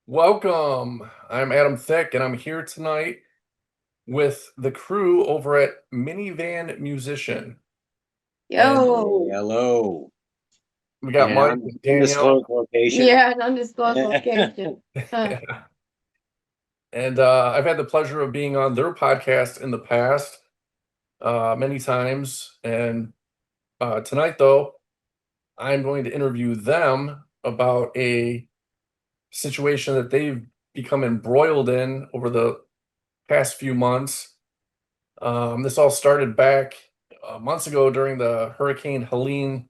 Welcome. I'm Adam Thick, and I'm here tonight with the crew over at Minivan Musician. And Yo, Hello. we got In Mike an and Danielle. undisclosed location. yeah, an undisclosed location. Huh. And I've had the pleasure of being on their podcast in the past many times. And tonight, though, I'm going to interview them about a situation that they've become embroiled in over the past few months. This all started back months ago during the Hurricane Helene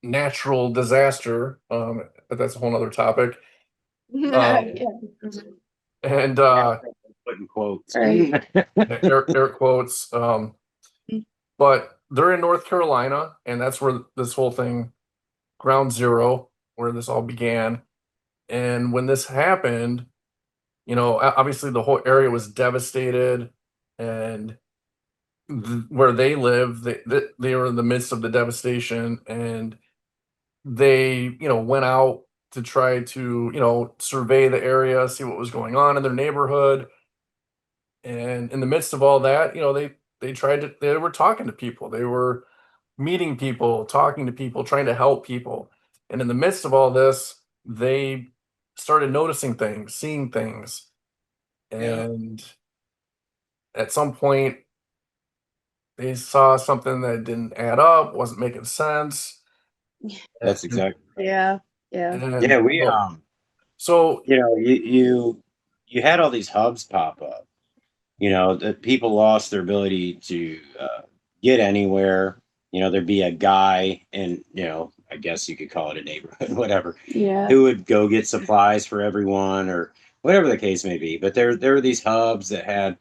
natural disaster. But that's a whole other topic. Yeah. Um, and Putting quotes. Right. air quotes. But they're in North Carolina, and that's where this whole thing, ground zero, where this all began. And when this happened, obviously the whole area was devastated, and where they live, they were in the midst of the devastation, and they, went out to try to, survey the area, see what was going on in their neighborhood. And in the midst of all that, they were talking to people, they were meeting people, talking to people, trying to help people. And in the midst of all this, they started noticing things, seeing things, Yeah, and at some point they saw something that didn't add up, wasn't making sense. that's And, exactly right. Yeah. Yeah. and Yeah, we so you had all these hubs pop up. That people lost their ability to get anywhere. There'd be a guy in, I guess you could call it a neighborhood, whatever, Yeah. who would go get supplies for everyone or whatever the case may be. But there were these hubs that had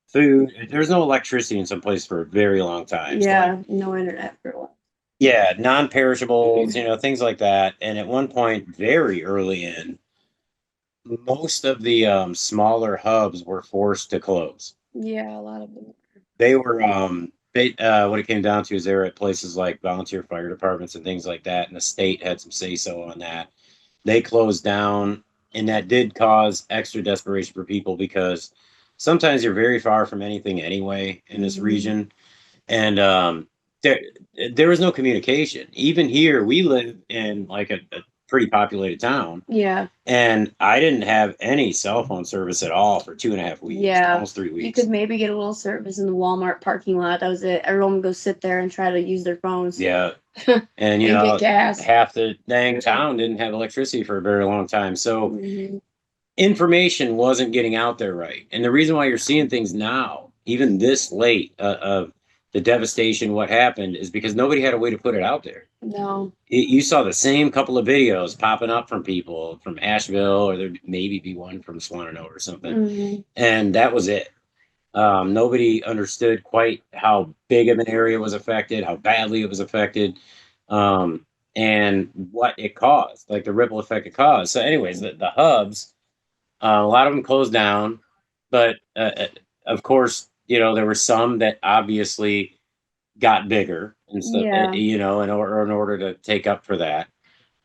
food. There's no electricity in some place for a very long time. So like, Yeah. No internet for a while. yeah, non-perishables, things like that. And at one point, very early in, most of the smaller hubs were forced to close. Yeah, a lot of them. They were what it came down to is they were at places like volunteer fire departments and things like that, and the state had some say so on that. They closed down, and that did cause extra desperation for people because sometimes you're very far from anything anyway in this Mhm. region, and there there was no communication. Even here, we live in like a pretty populated town, Yeah. and I didn't have any cell phone service at all for 2.5 weeks, Yeah. almost three You could weeks. maybe get a little service in the Walmart parking lot. That was it. Everyone would go sit there and try to use their phones Yeah, and and get gas. half the dang town didn't have electricity for a very long time. So Hmm. information wasn't getting out there right. And the reason why you're seeing things now, even this late, of the devastation, what happened, is because nobody had a way to put it out there. No. You saw the same couple of videos popping up from people from Asheville, or there'd maybe be one from Swannanoa or something, Hmm. and that was it. Nobody understood quite how big of an area was affected, how badly it was affected, um, and what it caused, like the ripple effect it caused. So, anyways, the hubs, a lot of them closed down, but of course, there were some that obviously got bigger and stuff, Yeah. in order to take up for that.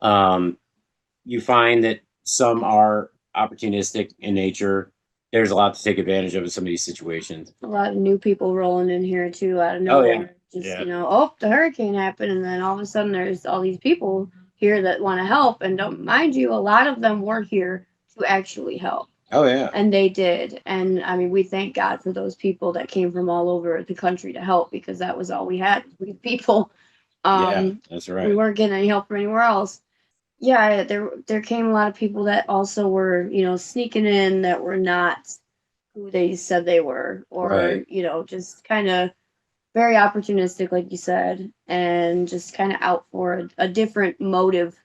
Um, you find that some are opportunistic in nature. There's a lot to take advantage of in some of these situations. A lot of new people rolling in here too out of Oh yeah, nowhere. Just, yeah, oh, the hurricane happened, and then all of a sudden there's all these people here that want to help. And don't mind you, a lot of them were here to actually help. oh yeah, And they did. And I mean, we thank God for those people that came from all over the country to help because that was all we had. We people. yeah. Um, That's we right. weren't getting any help from anywhere else. Yeah, there came a lot of people that also were, sneaking in that were not who they said they were, or Right. just kind of very opportunistic, like you said, and just kind of out for a different motive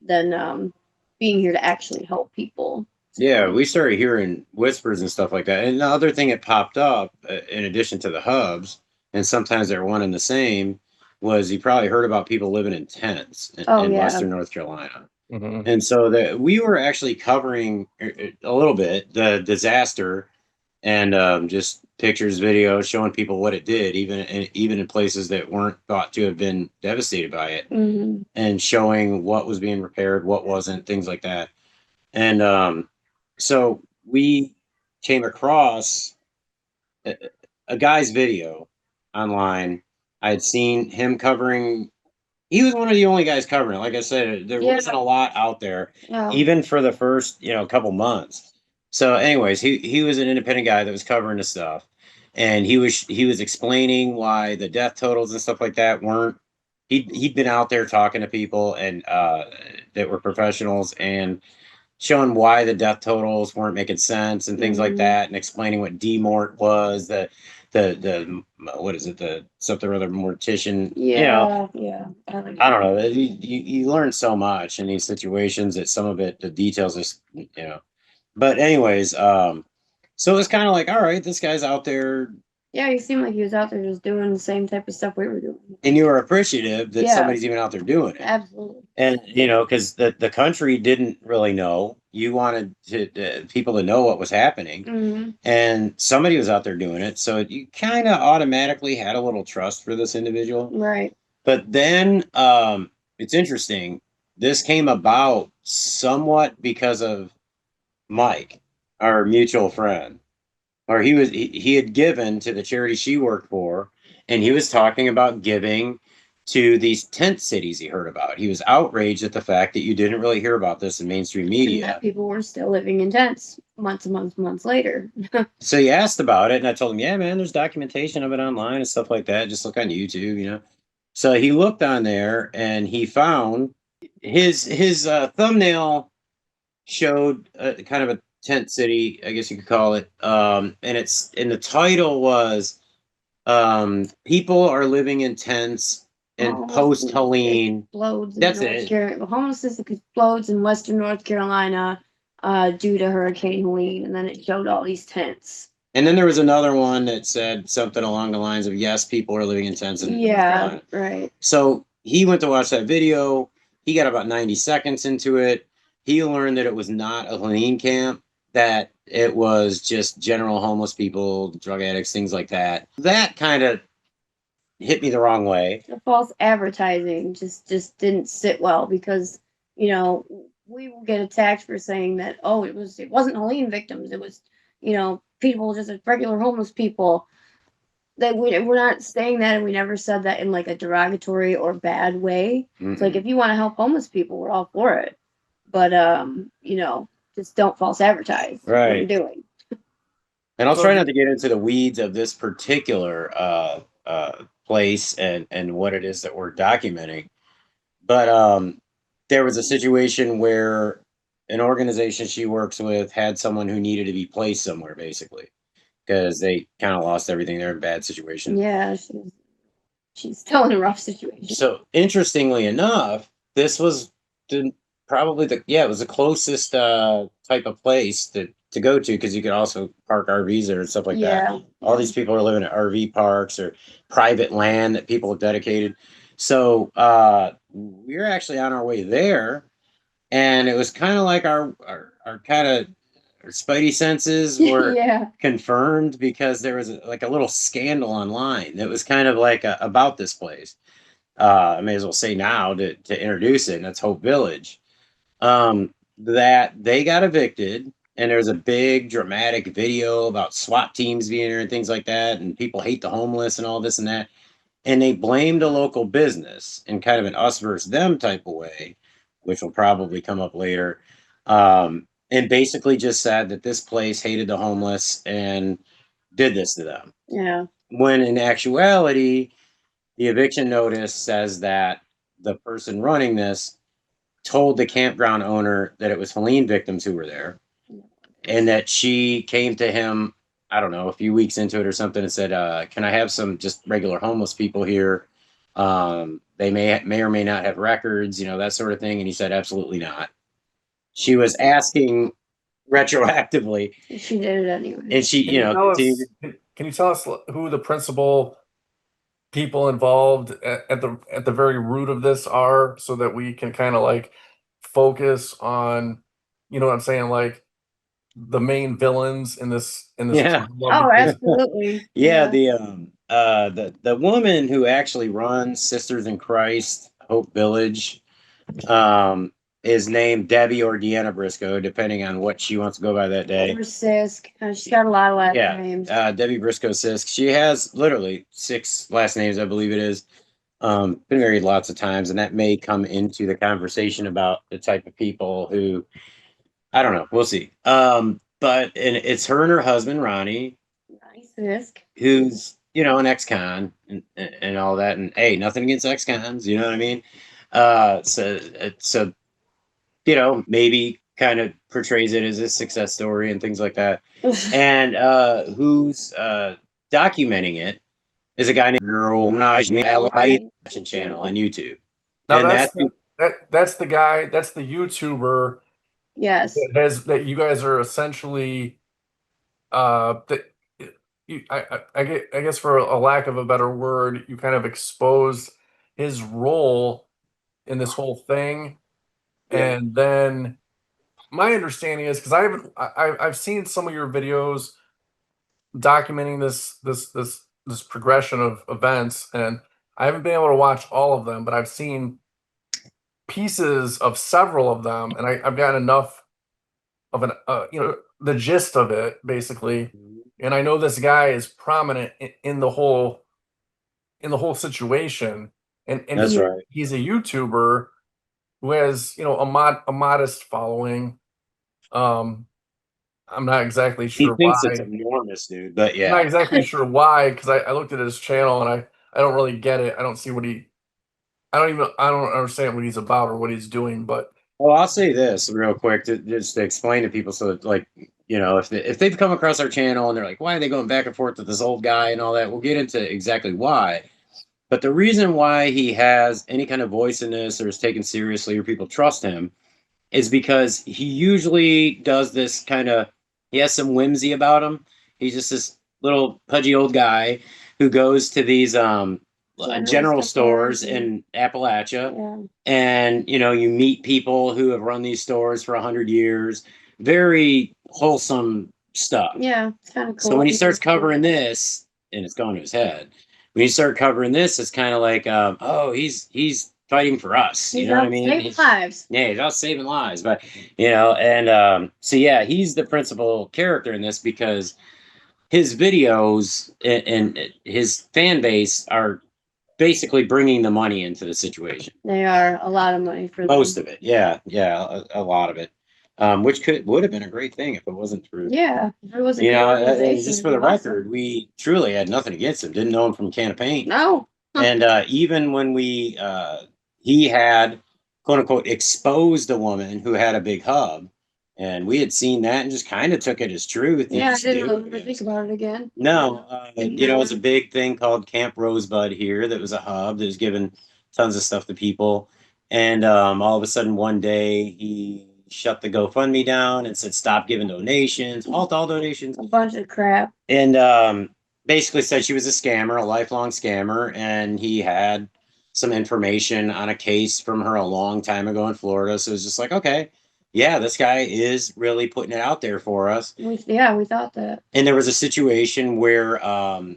than being here to actually help people. Yeah, So we started hearing whispers and stuff like that. And the other thing that popped up, in addition to the hubs, and sometimes they're one and the same, was you probably heard about people living in tents oh in yeah. Western North Carolina. mhm. And so that we were actually covering a little bit the disaster, and just pictures, videos showing people what it did, even in places that weren't thought to have been devastated by it, Hmm. and showing what was being repaired, what wasn't, things like that. And so we came across a guy's video online. I had seen him covering. He was one of the only guys covering it. Like I said, there Yeah. wasn't a lot out there, Oh, even for the first, couple months. So, anyways, he was an independent guy that was covering the stuff, and he was explaining why the death totals and stuff like that weren't. He'd been out there talking to people and that were professionals and showing why the death totals weren't making sense and things like Mhm. that, and explaining what demort was, the what is it, the something or other mortician, yeah. I don't know. You learn so much in these situations that some of it, the details, is. But anyways, so it's kind of like, all right, this guy's out there, Yeah, he seemed like he was out there just doing the same type of stuff we were doing. and you are appreciative that Yeah. somebody's even out there doing it. Absolutely. And because the country didn't really know, you wanted people to know what was happening, Hmm. and somebody was out there doing it, so you kind of automatically had a little trust for this individual. Right. But then it's interesting. This came about somewhat because of Mike, our mutual friend, or he had given to the charity she worked for, and he was talking about giving to these tent cities he heard about. He was outraged at the fact that you didn't really hear about this in mainstream And media. that people were still living in tents months and months and months later. So he asked about it, and I told him, "Yeah, man, there's documentation of it online and stuff like that. Just look on YouTube." So he looked on there, and he found his thumbnail showed kind of a tent city, I guess you could call it. And the title was "People Are Living in Tents in Post Helene." Explodes in That's North it. Carolina. Homelessness explodes in Western North Carolina due to Hurricane Helene, and then it showed all these tents. And then there was another one that said something along the lines of, "Yes, people are living in tents in North Carolina." Right. So he went to watch that video. He got about 90 seconds into it. He learned that it was not a Helene camp, that it was just general homeless people, drug addicts, things like that. That kind of hit me the wrong way. The false advertising just didn't sit well because we will get attacked for saying that it wasn't Helene victims, it was people, just regular homeless people. That we're not saying that, and we never said that in like a derogatory or bad way. It's like, if you want to help homeless people, we're all for it, but just don't false advertise what you're Right. doing. And I'll So try if not to get into the weeds of this particular place and what it is that we're documenting. But there was a situation where an organization she works with had someone who needed to be placed somewhere, basically, because they kind of lost everything. They're in a bad situation. Yeah, she's still in a rough situation. So interestingly enough, this was probably it was the closest type of place to go to, because you could also park RVs there and stuff like that. Yeah. All these people are living at RV parks or private land that people have dedicated. So we were actually on our way there, and it was kind of like our kind of our spidey senses were Yeah. confirmed, because there was like a little scandal online that was kind of like about this place. I may as well say now to introduce it, and that's Hope Village. That they got evicted, and there's a big dramatic video about SWAT teams being there and things like that, and people hate the homeless and all this and that. And they blamed a local business in kind of an us versus them type of way, which will probably come up later. And basically just said that this place hated the homeless and did this to them. Yeah. When in actuality, the eviction notice says that the person running this told the campground owner that it was Helene victims who were there, and that she came to him, I don't know, a few weeks into it or something, and said, "Can I have some just regular homeless people here? They may or may not have records, that sort of thing." And he said, "Absolutely not." She was asking retroactively, She did it anyway. and she, can you tell us continued. can you tell us who the principal people involved at the very root of this are, so that we can kind of like focus on, you know what I'm saying, like the main villains in this Yeah. drama, because Absolutely. Yeah, the woman who actually runs Sisters in Christ Hope Village, is named Debbie or Deanna Briscoe, depending on what she wants to go by that day. Or Sisk. She's got a lot of last Yeah, names. Debbie Briscoe Sisk. She has literally 6 last names, I believe it is. Been married lots of times, and that may come into the conversation about the type of people who, I don't know, we'll see. But and it's her and her husband Ronnie, Nice Sisk. who's an ex-con and all that. And hey, nothing against ex-cons, you know what I mean? So maybe kind of portrays it as a success story and things like that. And who's documenting it is a guy named Girl channel on YouTube. Now And that's the guy, that's the YouTuber Yes. that you guys are essentially that I guess for a lack of a better word, you kind of exposed his role in this whole thing. Yeah. And then my understanding is, because I've seen some of your videos documenting this progression of events, and I haven't been able to watch all of them, but I've seen pieces of several of them, and I've got enough of an the gist of it basically. And I know this guy is prominent in the whole situation, and That's right. he's a YouTuber who has a modest following. I'm not exactly He sure thinks it's why. enormous, dude. But I'm yeah. not exactly sure why, because I looked at his channel and I don't really get it. I don't see I don't understand what he's about or what he's doing. But Well, I'll say this real quick just to explain to people so that, like, if they've come across our channel and they're like, why are they going back and forth with this old guy and all that? We'll get into exactly why. But the reason why he has any kind of voice in this or is taken seriously or people trust him is because he usually does this he has some whimsy about him. He's just this little pudgy old guy who goes to these general stores in Appalachia. Yeah. And you meet people who have run these stores for 100 years. Very wholesome stuff. Yeah, it's kind of cool. So when he starts covering this, and it's gone to his head, when you start covering this, it's kind of like, oh, he's fighting for us. He's You know what I out mean? saving lives. Yeah, he's out saving lives. But and so yeah, he's the principal character in this because his videos and his fan base are basically bringing the money into the situation. They are a lot of money for Most them. of it, yeah, a lot of it, which would have been a great thing if it wasn't true. Yeah, if it was a You good know, organization, just it'd for the be awesome. record, we truly had nothing against him. Didn't know him from a can of paint. No. And even when he had quote unquote exposed a woman who had a big hub, and we had seen that and just kind of took it as truth. Yeah, I didn't ever think about it again. No, it's a big thing called Camp Rosebud here. That was a hub that was giving tons of stuff to people, and all of a sudden one day he shut the GoFundMe down and said stop giving donations, halt all donations, A bunch of crap. and basically said she was a scammer, a lifelong scammer, and he had some information on a case from her a long time ago in Florida. So it was just like, okay, yeah, this guy is really putting it out there for us. We thought that. And there was a situation where I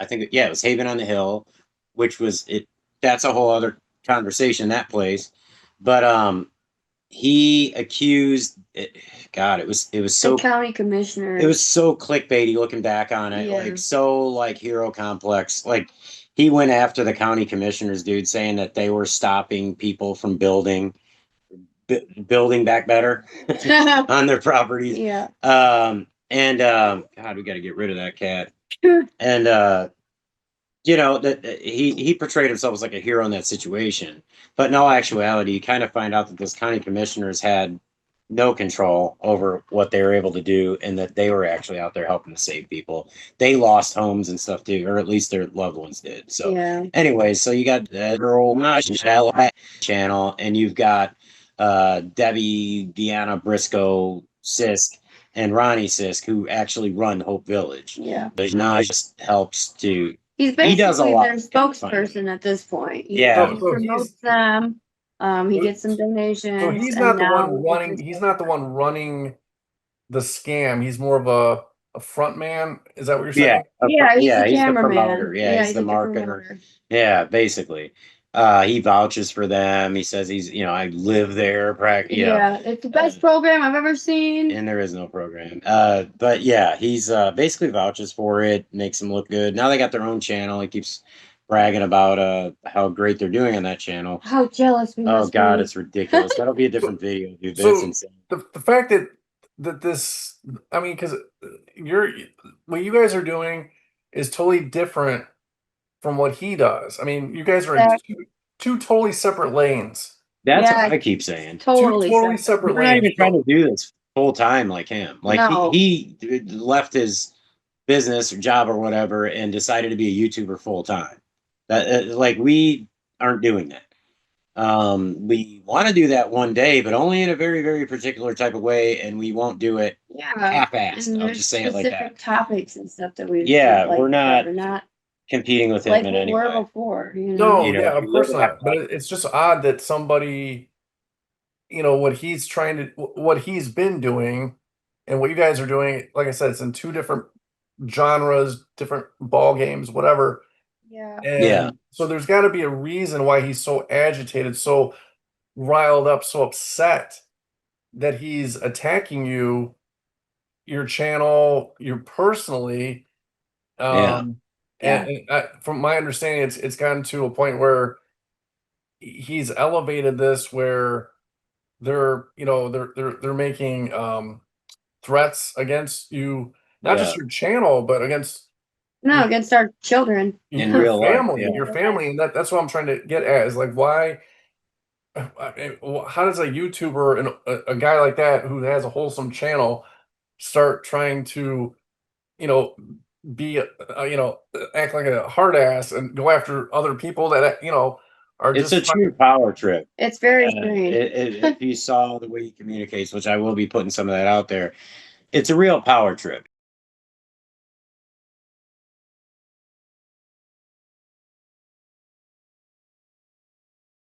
think it was Haven on the Hill, which was it. That's a whole other conversation, that place. But he accused God, it was so The county commissioner. it was so clickbaity looking back on it, Yeah. like so like hero complex. Like he went after the county commissioners, dude, saying that they were stopping people from building back better on their properties. Yeah. God, we got to get rid of that cat. And that he portrayed himself as like a hero in that situation, but in all actuality, you kind of find out that those county commissioners had no control over what they were able to do, and that they were actually out there helping to save people. They lost homes and stuff too, or at least their loved ones did. So, anyways, so you got girl channel, and you've got Debbie, Deanna Briscoe, Sisk, and Ronnie Sisk, who actually run Hope Village. Yeah, but Naj just helps to. He's basically does a lot their spokesperson at this point. He So promotes them. He gets some donations. So he's not the one running. He's not the one running the scam. He's more of a front man. Is that what you're saying? Yeah, he's the he's cameraman. the promoter. Yeah, he's the marketer. Yeah, basically. He vouches for them. He says he's, I live there, Yeah, it's the best program I've ever seen. and there is no program. But yeah, he's basically vouches for it, makes them look good. Now they got their own channel. He keeps bragging about how great they're doing on that channel. How jealous we Oh must God, be. it's ridiculous. That'll be a different video, dude. But it's So insane. the fact that this, I mean, because you're what you guys are doing is totally different from what he does. I mean, you guys are in two totally separate lanes. That's Yeah, what I keep saying. totally Two totally separate. separate We're not lanes. even trying to do this full time like him. Like No. he left his business or job or whatever and decided to be a YouTuber full time. That like we aren't doing that. We want to do that one day, but only in a very, very particular type of way, and we won't do it Yeah, half-assed. and I'll there's just say it like specific that. topics and stuff that we Yeah, like we're not that are not competing with like him in we any were way. before. No, You know, yeah, we of live course in our not. But it's just odd that somebody, what he's trying to, what he's been doing, and what you guys are doing. Like I said, it's in two different genres, different ball games, whatever. Yeah. Yeah, And so there's got to be a reason why he's so agitated, so riled up, so upset that he's attacking you, your channel, you personally. yeah, From my understanding, it's gotten to a point where he's elevated this where they're making threats against you, not yeah. just your channel, but against No, your against our children. In your real life, family, yeah. and that's what I'm trying to get at is like why. I mean, how does a YouTuber and a guy like that who has a wholesome channel start trying to, you know, be, act like a hard ass and go after other people that, are It's a just trying true power trip. It's very strange. If you saw the way he communicates, which I will be putting some of that out there, it's a real power trip.